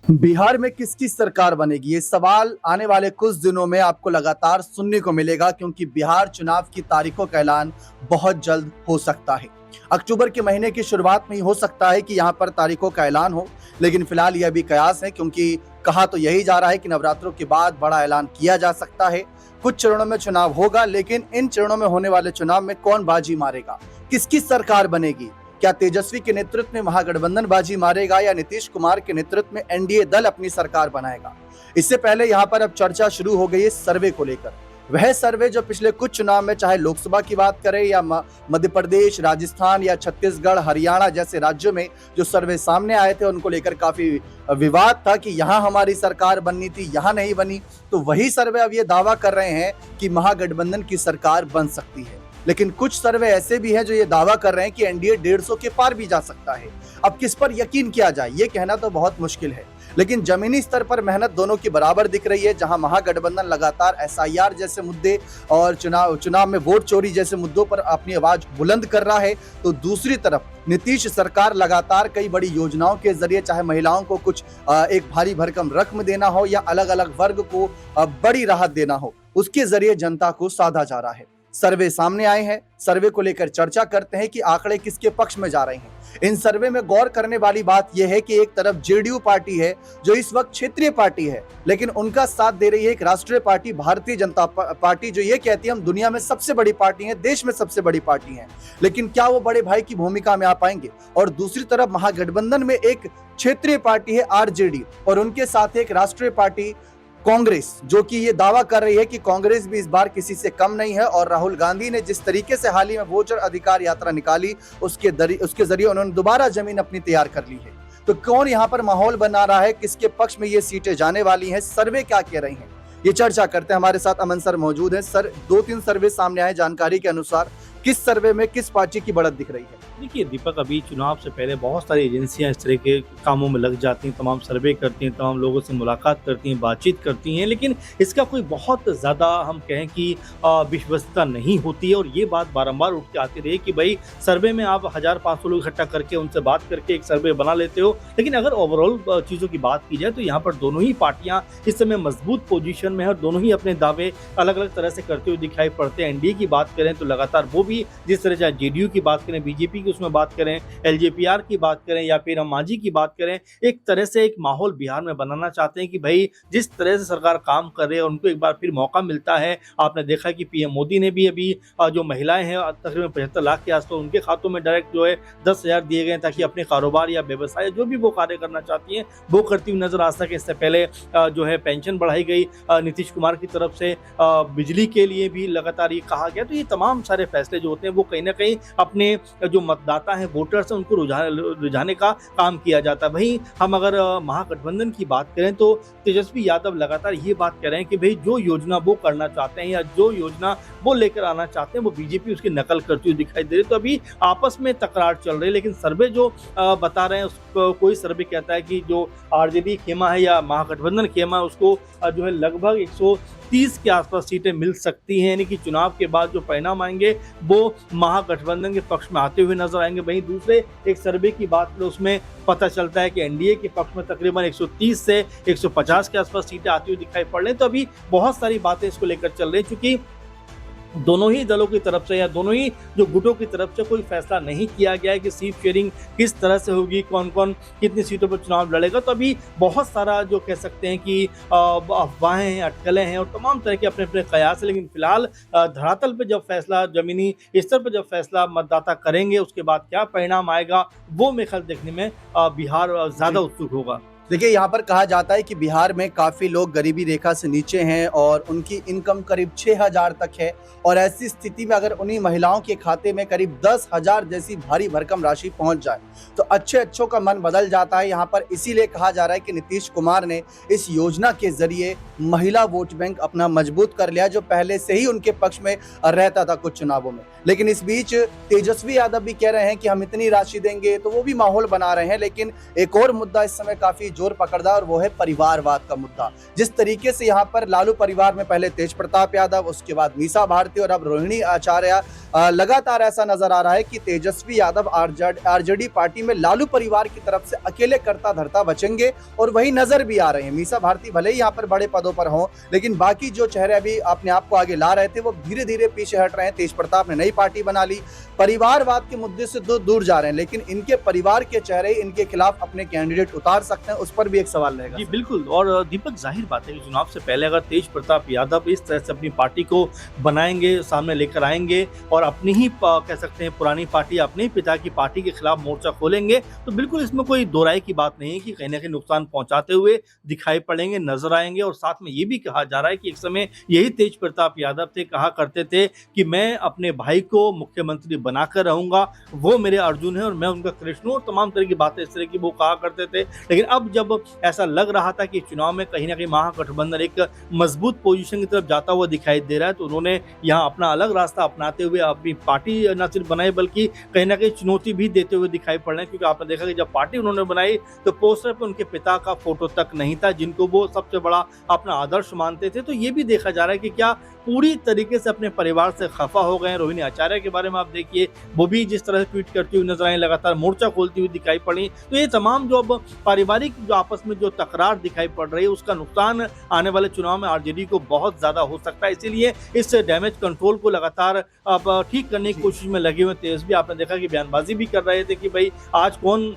बिहार में किसकी सरकार बनेगी, ये सवाल आने वाले कुछ दिनों में आपको लगातार सुनने को मिलेगा, क्योंकि बिहार चुनाव की तारीखों का ऐलान बहुत जल्द हो सकता है। अक्टूबर के महीने की शुरुआत में ही हो सकता है कि यहाँ पर तारीखों का ऐलान हो, लेकिन फिलहाल यह भी कयास है, क्योंकि कहा तो यही जा रहा है कि नवरात्रों के बाद बड़ा ऐलान किया जा सकता है। कुछ चरणों में चुनाव होगा, लेकिन इन चरणों में होने वाले चुनाव में कौन बाजी मारेगा, किसकी सरकार बनेगी, क्या तेजस्वी के नेतृत्व में महागठबंधन बाजी मारेगा या नीतीश कुमार के नेतृत्व में एनडीए दल अपनी सरकार बनाएगा। इससे पहले यहाँ पर अब चर्चा शुरू हो गई है सर्वे को लेकर। वह सर्वे जो पिछले कुछ चुनाव में, चाहे लोकसभा की बात करें या मध्य प्रदेश, राजस्थान या छत्तीसगढ़, हरियाणा जैसे राज्यों में जो सर्वे सामने आए थे, उनको लेकर काफी विवाद था कि यहाँ हमारी सरकार बननी थी, यहाँ नहीं बनी। तो वही सर्वे अब ये दावा कर रहे हैं कि महागठबंधन की सरकार बन सकती है। लेकिन कुछ सर्वे ऐसे भी हैं जो ये दावा कर रहे हैं कि एनडीए 150 के पार भी जा सकता है। अब किस पर यकीन किया जाए, ये कहना तो बहुत मुश्किल है, लेकिन जमीनी स्तर पर मेहनत दोनों की बराबर दिख रही है। जहां महागठबंधन लगातार एसआईआर जैसे मुद्दे और चुनाव में वोट चोरी जैसे मुद्दों पर अपनी आवाज बुलंद कर रहा है, तो दूसरी तरफ नीतीश सरकार लगातार कई बड़ी योजनाओं के जरिए, चाहे महिलाओं को कुछ एक भारी भरकम रकम देना हो या अलग अलग वर्ग को बड़ी राहत देना हो, उसके जरिए जनता को साधा जा रहा है। सर्वे सामने आए हैं, सर्वे को लेकर चर्चा करते हैं कि आंकड़े किसके पक्ष में जा रहे हैं। इन सर्वे में गौर करने वाली बात यह है कि एक तरफ जेडीयू पार्टी है जो इस वक्त क्षेत्रीय पार्टी है, लेकिन उनका साथ दे रही है एक राष्ट्रीय पार्टी भारतीय जनता पार्टी, जो ये कहती है हम दुनिया में सबसे बड़ी पार्टी है, देश में सबसे बड़ी पार्टी है। लेकिन क्या वो बड़े भाई की भूमिका में आ पाएंगे? और दूसरी तरफ महागठबंधन में एक क्षेत्रीय पार्टी है आरजेडी, और उनके साथ एक राष्ट्रीय पार्टी कांग्रेस, जो कि ये दावा कर रही है कि कांग्रेस भी इस बार किसी से कम नहीं है। और राहुल गांधी ने जिस तरीके से हाल ही में वोटर अधिकार यात्रा निकाली, उसके जरिए उन्होंने दोबारा जमीन अपनी तैयार कर ली है। तो कौन यहाँ पर माहौल बना रहा है, किसके पक्ष में ये सीटें जाने वाली हैं, सर्वे क्या कह रही हैं, ये चर्चा करते हैं। हमारे साथ अमन सर मौजूद हैं। सर, 2-3 सर्वे सामने आए, जानकारी के अनुसार किस सर्वे में किस पार्टी की बढ़त दिख रही है? देखिए दीपक, अभी चुनाव से पहले बहुत सारी एजेंसियां इस तरह के कामों में लग जाती हैं, तमाम सर्वे करती हैं, तमाम लोगों से मुलाकात करती हैं, बातचीत करती हैं, लेकिन इसका कोई बहुत ज़्यादा हम कहें कि विश्वसनीयता नहीं होती है। और ये बात बारंबार उठ के आती रही कि भाई सर्वे में आप 1500 लोग इकट्ठा करके उनसे बात करके एक सर्वे बना लेते हो, लेकिन अगर ओवरऑल चीज़ों की बात की जाए तो यहाँ पर दोनों ही पार्टियाँ इस समय मजबूत पोजीशन में है और दोनों ही अपने दावे अलग अलग तरह से करते हुए दिखाई पड़ते हैं। एनडीए की बात करें तो लगातार वो भी, जिस तरह चाहे जेडीयू की बात करें, बीजेपी की उसमें बात करें, एलजेपीआर की बात करें या फिर हम मांझी की बात करें, एक तरह से एक माहौल बिहार में बनाना चाहते हैं कि भाई जिस तरह से सरकार काम कर रही है उनको एक बार फिर मौका मिलता है। आपने देखा कि पीएम मोदी ने भी अभी जो महिलाएं हैं तकरीबन 75 लाख के आसपास, उनके खातों में डायरेक्ट जो है 10,000 दिए गए ताकि अपने कारोबार या व्यवसाय जो भी वो कार्य करना चाहती हैं वो करती हुई नजर आ सके। इससे पहले जो है पेंशन बढ़ाई गई नीतीश कुमार की तरफ से, बिजली के लिए भी लगातार ये कहा गया। तो ये तमाम सारे फैसले जो होते हैं वो कहीं ना कहीं अपने जो मतदाता हैं, वोटर्स हैं, उनको रुझाने का काम किया जाता है। वहीं हम अगर महागठबंधन की बात करें तो तेजस्वी यादव लगातार ये बात कह रहे हैं कि भाई जो योजना वो करना चाहते हैं या जो योजना वो लेकर आना चाहते हैं वो बीजेपी उसकी नकल करती हुई दिखाई दे रही है। तो अभी आपस में तकरार चल रही है, लेकिन सर्वे जो बता रहे हैं उसको, कोई सर्वे कहता है कि जो आरजेडी खेमा है या महागठबंधन खेमा है उसको जो है लगभग 130 के आसपास सीटें मिल सकती हैं, यानी कि चुनाव के बाद जो परिणाम आएंगे वो महागठबंधन के पक्ष में आते हुए नजर आएंगे। वहीं दूसरे एक सर्वे की बात करें उसमें पता चलता है कि एनडीए के पक्ष में तकरीबन 130 से 150 के आसपास सीटें आती हुई दिखाई पड़ रही हैं। तो अभी बहुत सारी बातें इसको लेकर चल रही हैं, क्योंकि दोनों ही दलों की तरफ से या दोनों ही जो गुटों की तरफ से कोई फैसला नहीं किया गया है कि सीट शेयरिंग किस तरह से होगी, कौन कौन कितनी सीटों पर चुनाव लड़ेगा। तो अभी बहुत सारा जो कह सकते हैं कि अफवाहें हैं, अटकलें हैं और तमाम तरह के अपने अपने कयास हैं, लेकिन फिलहाल धरातल पर जब फैसला, जमीनी स्तर पर जब फैसला मतदाता करेंगे उसके बाद क्या परिणाम आएगा वो मेरे ख्याल देखने में बिहार ज़्यादा उत्सुक होगा। देखिए, यहाँ पर कहा जाता है कि बिहार में काफ़ी लोग गरीबी रेखा से नीचे हैं और उनकी इनकम करीब 6,000 तक है, और ऐसी स्थिति में अगर उन्हीं महिलाओं के खाते में करीब 10,000 जैसी भारी भरकम राशि पहुंच जाए तो अच्छों का मन बदल जाता है। यहाँ पर इसीलिए कहा जा रहा है कि नीतीश कुमार ने इस योजना के जरिए महिला वोट बैंक अपना मजबूत कर लिया, जो पहले से ही उनके पक्ष में रहता था कुछ चुनावों में। लेकिन इस बीच तेजस्वी यादव भी कह रहे हैं कि हम इतनी राशि देंगे, तो वो भी माहौल बना रहे हैं। लेकिन एक और मुद्दा इस समय काफी जोर पकड़ रहा है और वो है परिवारवाद का मुद्दा। जिस तरीके से यहाँ पर लालू परिवार में पहले तेज प्रताप यादव, उसके बाद मीसा भारती और अब रोहिणी आचार्य, लगातार ऐसा नजर आ रहा है कि तेजस्वी यादव आरजेडी पार्टी में लालू परिवार की तरफ से अकेले करता धरता बचेंगे और वही नजर भी आ रहे हैं। मीसा भारती भले ही यहाँ पर बड़े पदों पर हों, लेकिन बाकी जो चेहरे अभी अपने आप को आगे ला रहे थे वो धीरे धीरे पीछे हट रहे हैं। तेज प्रताप ने नई पार्टी बना ली, परिवारवाद के मुद्दे से दूर जा रहे हैं, लेकिन इनके परिवार के चेहरे इनके खिलाफ अपने कैंडिडेट उतार सकते हैं, उस पर भी एक सवाल रहेगा। जी बिल्कुल। और दीपक, जाहिर बात है कि चुनाव से पहले अगर तेज प्रताप यादव इस तरह से अपनी पार्टी को बनाएंगे, सामने लेकर आएंगे और अपनी ही कह सकते हैं पुरानी पार्टी, अपने पिता की पार्टी के खिलाफ मोर्चा खोलेंगे, तो बिल्कुल इसमें कोई दो राय की बात नहीं है कि कहीं ना कहीं नुकसान पहुंचाते हुए दिखाई पड़ेंगे, नजर आएंगे। और साथ में ये भी कहा जा रहा है कि एक समय यही तेज प्रताप यादव थे, कहा करते थे कि मैं अपने भाई को मुख्यमंत्री बनाकर रहूंगा, वो मेरे अर्जुन है और मैं उनका कृष्ण हूं, और तमाम तरह की बातें इस तरह की वो कहा करते थे। लेकिन अब जब ऐसा लग रहा था कि चुनाव में कहीं ना कहीं महागठबंधन एक मजबूत पोजीशन की तरफ जाता हुआ दिखाई दे रहा है, तो उन्होंने यहाँ अपना अलग रास्ता अपनाते हुए अपनी पार्टी न सिर्फ बनाई बल्कि कहीं ना कहीं चुनौती भी देते हुए दिखाई पड़ रहे हैं। क्योंकि आपने देखा कि जब पार्टी उन्होंने बनाई तो पोस्टर पे उनके पिता का फोटो तक नहीं था, जिनको वो सबसे बड़ा अपना आदर्श मानते थे। तो ये भी देखा जा रहा है कि क्या पूरी तरीके से अपने परिवार से खफा हो गए। रोहिणी आचार्य के बारे में आप देखिए, वो भी जिस तरह से ट्वीट करती हुई नजर आई, लगातार मोर्चा खोलती हुई दिखाई पड़ी। तो ये तमाम जो अब पारिवारिक जो आपस में जो तकरार दिखाई पड़ रही है, उसका नुकसान आने वाले चुनाव में आरजेडी को बहुत ज्यादा हो सकता है। इसीलिए इस डैमेज कंट्रोल को लगातार अब ठीक करने की कोशिश में लगे हुए तेजस्वी, आपने देखा कि बयानबाजी भी कर रहे थे कि भाई आज कौन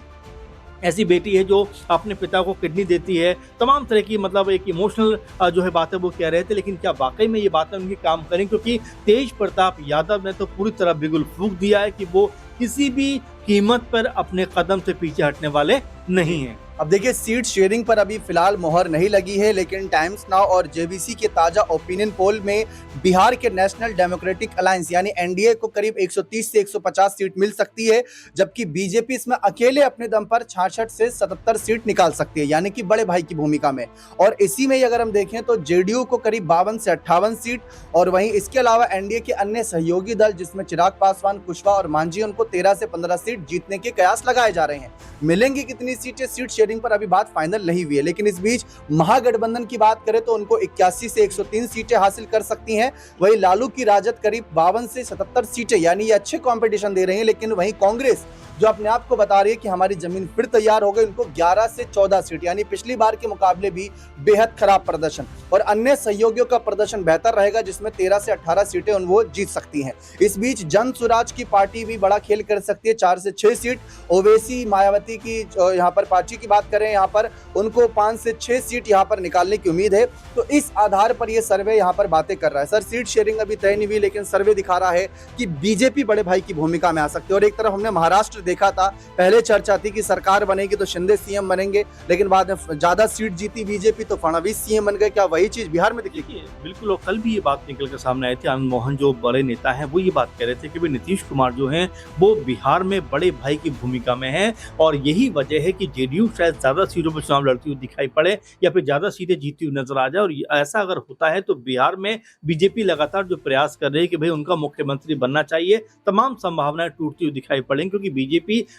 ऐसी बेटी है जो अपने पिता को किडनी देती है, तमाम तरह की मतलब एक इमोशनल जो है बातें वो कह रहे थे। लेकिन क्या वाकई में ये बातें उनकी काम करें? क्योंकि तेज प्रताप यादव ने तो पूरी तरह बिगुल फूंक दिया है कि वो किसी भी कीमत पर अपने कदम से पीछे हटने वाले नहीं हैं। अब देखिए, सीट शेयरिंग पर अभी फिलहाल मोहर नहीं लगी है, लेकिन टाइम्स नाउ और जेबीसी के ताजा ओपिनियन पोल में बिहार के नेशनल डेमोक्रेटिक अलायंस यानी एनडीए को करीब 130 से 150 सीट मिल सकती है, जबकि बीजेपी इसमें अकेले अपने दम पर 66 से 77 सीट निकाल सकती है, यानी कि बड़े भाई की भूमिका में। और इसी में अगर हम देखें तो जेडीयू को करीब 52 से 58 सीट, और वहीं इसके अलावा एनडीए के अन्य सहयोगी दल जिसमें चिराग पासवान, कुशवाहा और मांझी, उनको 13 से 15 सीट जीतने के कयास लगाए जा रहे हैं। मिलेंगी कितनी सीटें, सीट शेयरिंग पर अभी बात फाइनल नहीं हुई है, लेकिन इस बीच महागठबंधन की बात करें तो उनको 81 से 103 सीटें हासिल कर सकती हैं। वहीं लालू की राजद करीब 52 से 77 सीटें, यानी ये अच्छे कंपटीशन दे रही है। लेकिन वहीं कांग्रेस जो अपने आप को बता रही है कि हमारी जमीन फिर तैयार हो गई, उनको 11 से 14 सीट, यानी पिछली बार के मुकाबले भी बेहद खराब प्रदर्शन, और अन्य सहयोगियों का प्रदर्शन बेहतर रहेगा जिसमें 13 से 18 सीटें वो जीत सकती हैं। इस बीच जन स्वराज की पार्टी भी बड़ा खेल कर सकती है, 4 से 6 सीट। ओवैसी मायावती की यहाँ पर पार्टी की बात करें, यहाँ पर उनको 5 से 6 सीट यहाँ पर निकालने की उम्मीद है। तो इस आधार पर यह सर्वे यहाँ पर बातें कर रहा है। सर, सीट शेयरिंग अभी तय नहीं हुई, लेकिन सर्वे दिखा रहा है कि बीजेपी बड़े भाई की भूमिका में आ सकती है। और एक तरफ हमने महाराष्ट्र देखा था, पहले चर्चा थी कि सरकार बनेगी तो शिंदे सीएम बनेंगे, लेकिन बाद में ज्यादा सीट जीती बीजेपी तो फडणवीस सीएम बन गए। क्या वही चीज बिहार में दिखेगी? बिल्कुल। और कल भी ये बात निकल कर सामने आई थी, आनंद मोहन जो बड़े नेता हैं वो ये बात कह रहे थे कि भाई नीतीश कुमार जो हैं वो बिहार में बड़े भाई की भूमिका में हैं, और यही वजह है कि जेडीयू शायद ज्यादा सीटों पर चुनाव लड़ती हुई दिखाई पड़े या फिर ज्यादा सीटें जीतती हुई नजर आ जाए। और ऐसा अगर होता है तो बिहार में बीजेपी लगातार जो प्रयास कर रही है कि भाई उनका मुख्यमंत्री बनना चाहिए, तमाम संभावनाएं टूटती हुई दिखाई पड़ेंगी। क्योंकि बीजेपी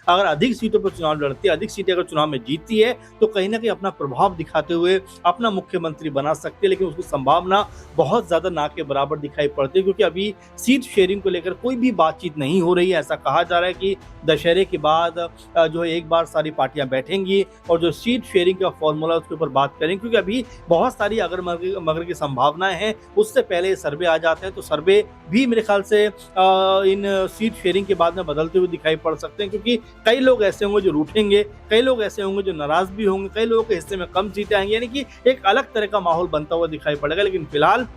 अगर अधिक सीटों पर चुनाव लड़ती है, अधिक सीटें अगर चुनाव में जीतती है, तो कहीं ना कहीं अपना प्रभाव दिखाते हुए अपना मुख्यमंत्री बना सकती है। लेकिन उसकी संभावना बहुत ज्यादा ना के बराबर दिखाई पड़ती है, क्योंकि अभी सीट शेयरिंग को लेकर कोई भी बातचीत नहीं हो रही है। ऐसा कहा जा रहा है कि दशहरे के बाद जो है एक बार सारी पार्टियां बैठेंगी और जो सीट शेयरिंग का फॉर्मूला उसके ऊपर बात करेंगे, क्योंकि अभी बहुत सारी अगर मगर की संभावनाएं हैं। उससे पहले सर्वे आ जाते हैं, तो सर्वे भी मेरे ख्याल से इन सीट शेयरिंग के बाद में बदलते हुए दिखाई पड़ सकते हैं। क्योंकि कई लोग ऐसे होंगे जो रूठेंगे, कई लोग ऐसे होंगे जो नाराज भी होंगे, कई लोगों के हिस्से में कम सीटें आएंगी, यानी कि एक अलग तरह का माहौल बनता हुआ दिखाई पड़ेगा। लेकिन फिलहाल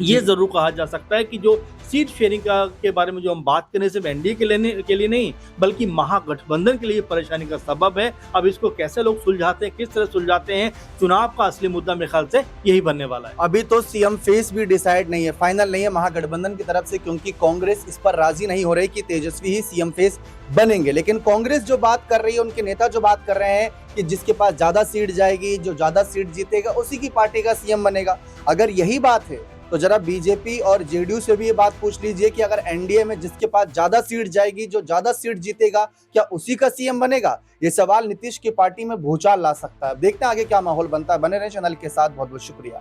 ये जरूर कहा जा सकता है कि जो सीट शेयरिंग के बारे में जो हम बात करें, सिर्फ एनडीए के लिए नहीं बल्कि महागठबंधन के लिए परेशानी का सबब है। अब इसको कैसे लोग सुलझाते हैं, किस तरह सुलझाते हैं, चुनाव का असली मुद्दा मेरे ख्याल से यही बनने वाला है। अभी तो सीएम फेस भी डिसाइड नहीं है, फाइनल नहीं है महागठबंधन की तरफ से, क्योंकि कांग्रेस इस पर राजी नहीं हो रही कि तेजस्वी ही सीएम फेस बनेंगे। लेकिन कांग्रेस जो बात कर रही है, उनके नेता जो बात कर रहे हैं कि जिसके पास ज्यादा सीट जाएगी, जो ज्यादा सीट जीतेगा उसी की पार्टी का सीएम बनेगा। अगर यही बात है तो जरा बीजेपी और जेडीयू से भी ये बात पूछ लीजिए कि अगर एनडीए में जिसके पास ज्यादा सीट जाएगी, जो ज्यादा सीट जीतेगा, क्या उसी का सीएम बनेगा? ये सवाल नीतीश की पार्टी में भूचाल ला सकता है। देखते हैं आगे क्या माहौल बनता है। बने रहे चैनल के साथ। बहुत बहुत शुक्रिया।